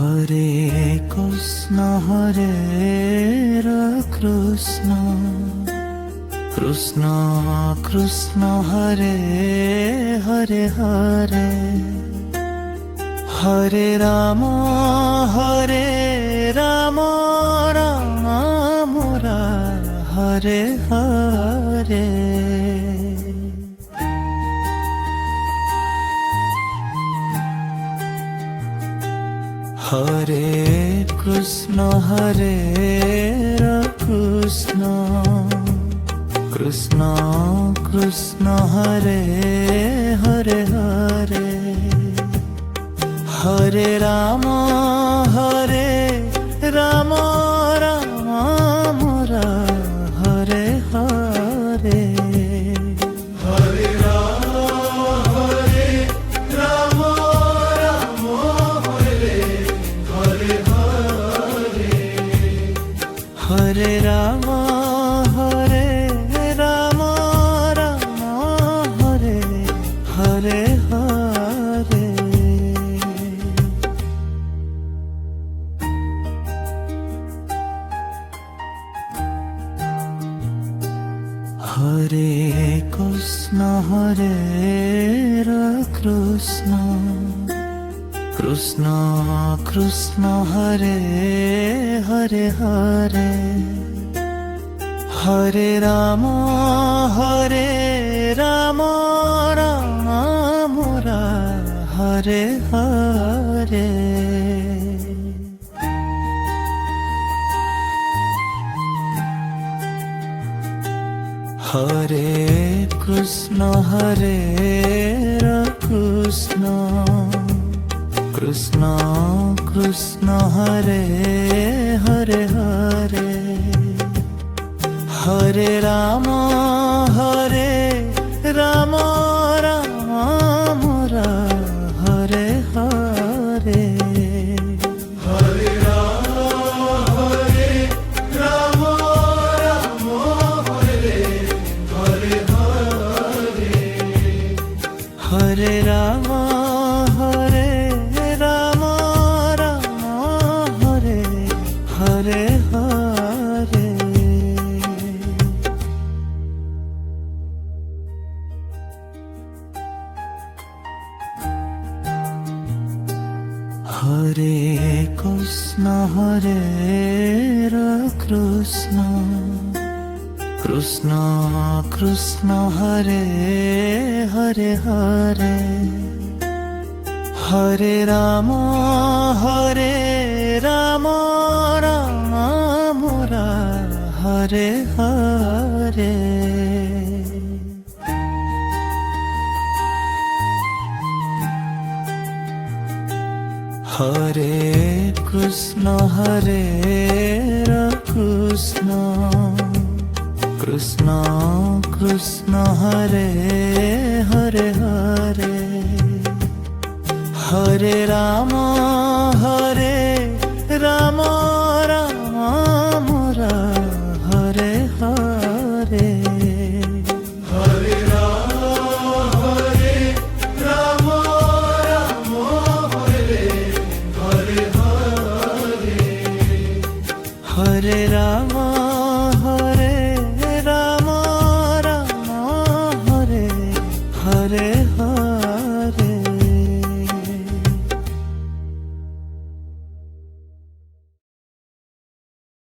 Hare Krishna Krishna Krishna Hare Hare Hare Hare Ram Ram Ram Hare Hare Hare Krishna Krishna Krishna Krishna Hare Hare Hare Hare Ram Ram Ram Hare Hare Hare Ram Ram Ram Hare Hare Hare Hare Ram Ram Ram Hare Hare Hare Hare Krishna Krishna Krishna Krishna Hare Hare Hare Hare Ram Ram Ram Hare Hare Hare Krishna Krishna Krishna Krishna Hare Hare Hare Hare Ram Ram Ram Hare Hare Hare Ram Ram Hare Hare Hare Hare Ram Ram Ram Hare Hare Hare Hare Krishna Krishna Krishna Krishna Hare Hare Hare Hare Ram Ram Ram Hare Hare Hare Krishna Krishna Krishna Krishna Hare Hare Hare Hare Ram Ram Ram Hare Hare Hare Ram Ram Hare Hare Hare Hare Ram Ram Ram Hare Hare